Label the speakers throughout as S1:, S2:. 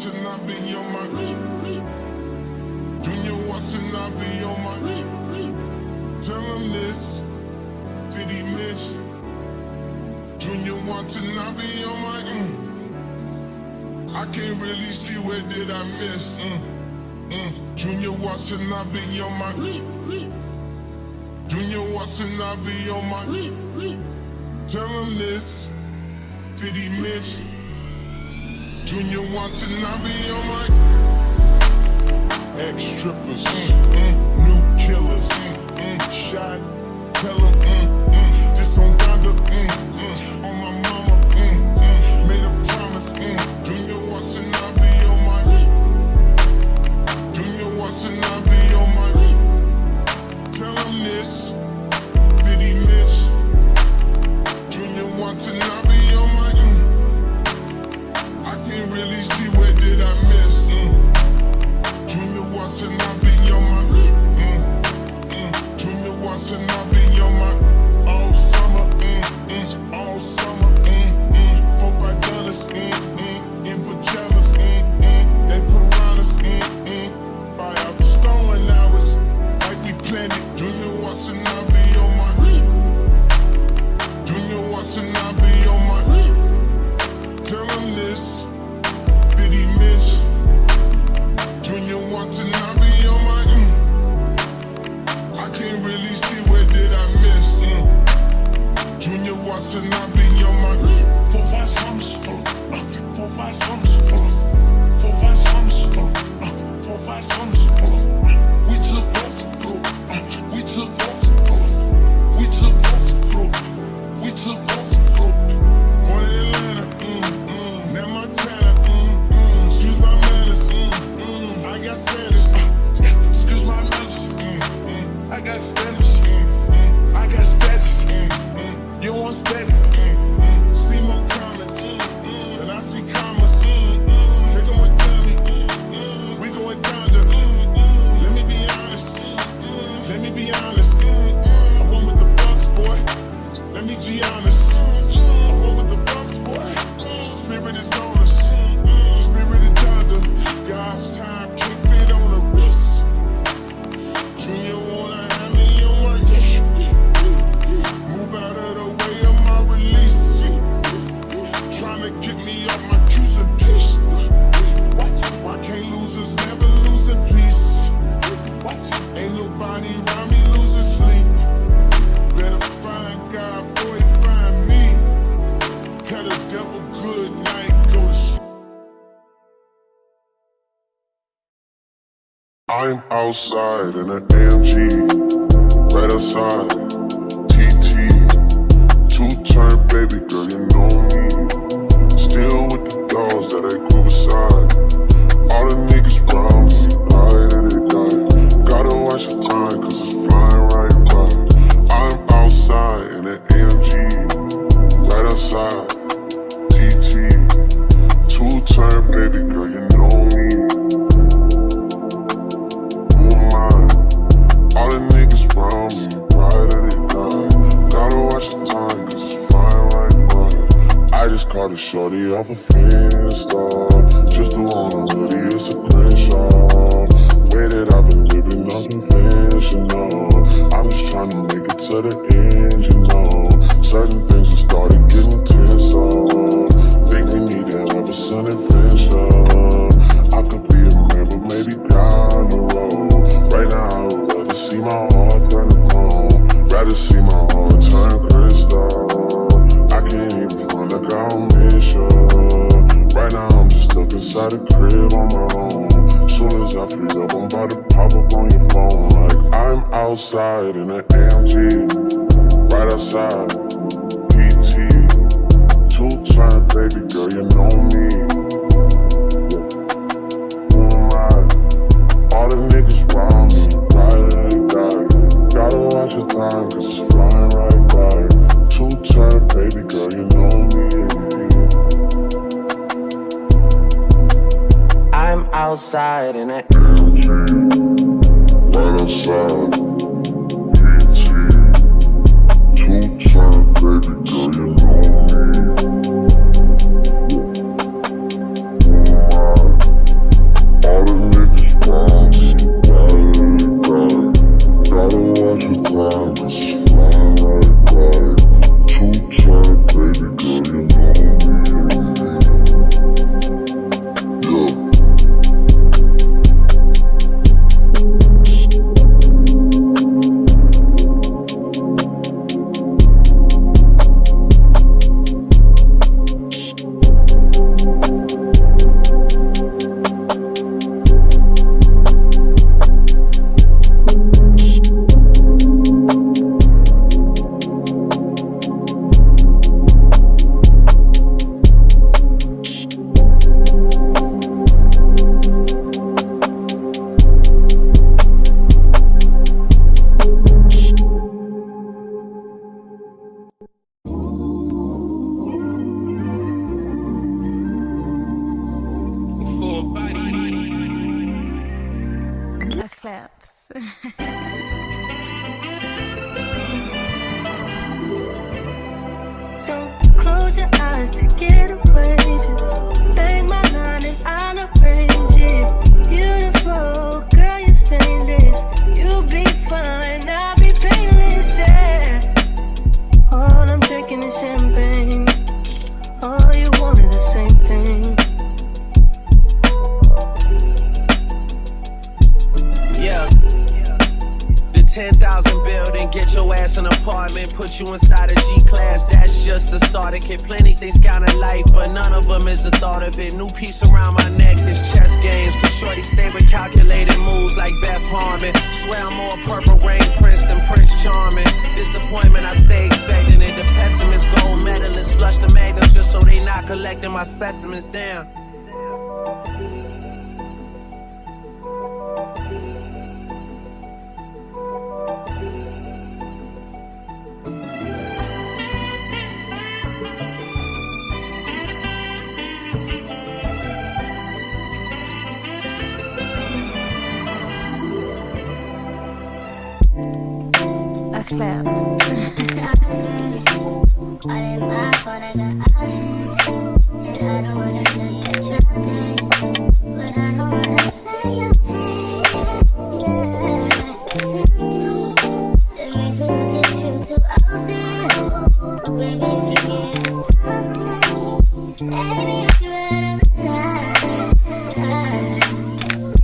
S1: watching, I be on my. Junior watching, I be on my. Tell him this, did he miss? Junior watching, I be on my. I can't really see where did I miss. Junior watching, I be on my. Junior watching, I be on my. Tell him this, did he miss? Junior watching, I be on my. Ex-strippers, new killers, shot, tell him, just on Donda, on my mama, made a promise, Junior watching, I be on my. Junior watching, I be on my. Tell him this, did he miss? Junior watching, I be on my. I can't really see where did I miss. Junior watching, I be on my. Junior watching, I be on my. All summer, all summer, $4-5 in pajamas, they piranhas, buy out the stolen hours, like we planned it. Junior watching, I be on my. Junior watching, I be on my. Tell him this, did he miss? Junior watching, I be on my. I can't really see where did I miss. Junior watching, I be on my. 4-5 summers, 4-5 summers, 4-5 summers, 4-5 summers. We took both, bro. We took both, bro. We took both, bro. We took both, bro. Born in Atlanta, now Montana, excuse my manners, I got status, excuse my manners, I got status, I got status, you want status, see more comments, and I see commas, they gon' tell me, we going down to, let me be honest, let me be honest, I went with the Bucks, boy, let me be honest, I went with the Bucks, boy, spirit is on us, spirit is Donda, God's time can't fit on the wrist, Junior wanna have me on my, move out of the way of my release, trying to get me off my cues and peace, why can't losers never lose in peace, ain't nobody around me losing sleep, better find God before he find me, tell the devil good night, go to sleep. I'm outside in an AMG, right outside, TT, two-turn baby girl, you know me, still with the dogs that I grew beside, all the niggas round me, right at it die, gotta watch the time cause it's flying right by, I'm outside in an AMG, right outside, TT, two-turn baby girl, you know me, all the niggas round me, right at it die, gotta watch the time cause it's flying right by, I just caught a shorty off a Freestyle, just the one on hoodie, it's a crenshaw, way that I've been living unconventional, I'm just trying to make it to the end, you know, certain things have started getting pissed off, think we need to have a son and friendship, I could be a man but maybe down the road, right now I would rather see my heart turn to chrome, rather see my heart turn crystal, I can't even front like I don't miss you, right now I'm just stuck inside the crib on my own, soon as I free up I'm about to pop up on your phone, like I'm outside in an AMG, right outside, PT, two-turn baby girl, you know me, all the niggas round me, right at it die, gotta watch the time cause it's flying right by, two-turn baby girl, you know me,
S2: I'm outside in it.
S1: right outside, PT, two-turn baby girl, you know me,
S3: claps. Don't close your eyes to get away. Just bang my line and I'll arrange it. Beautiful, girl, you're stainless. You'll be fine, I'll be painless, yeah. All I'm drinking is champagne. All you want is the same thing.
S2: Yeah. The 10,000 building, get your ass an apartment, put you inside a G-class, that's just a starter kit. Plenty things count in life, but none of them is the thought of it. New piece around my neck, this chess games. Cause shorty stay with calculated moves like Beth Harmon. Swear I'm more Purple Rain Prince than Prince Charming. Disappointment, I stay expecting it. The pessimist, gold medalists, flush the magnums just so they not collecting my specimens. Damn.
S3: Claps.
S4: All in my phone, I got options, and I don't wanna tell you to drop it, but I don't wanna play your thing. Yeah, something that makes me look at you too often. Maybe you give me something, maybe you give it a time.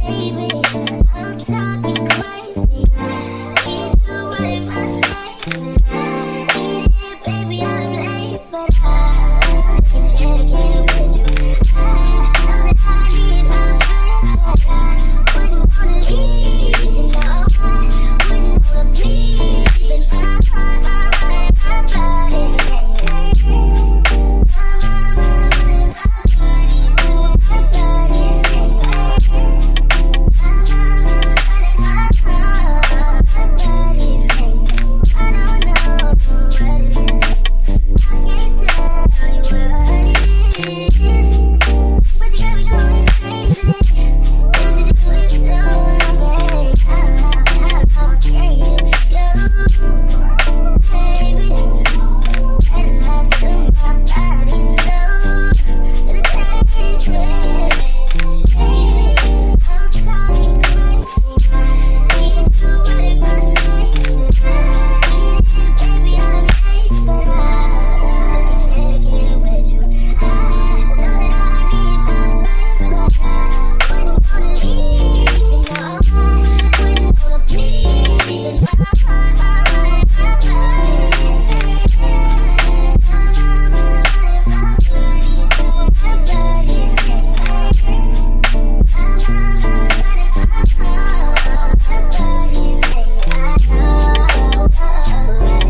S4: Maybe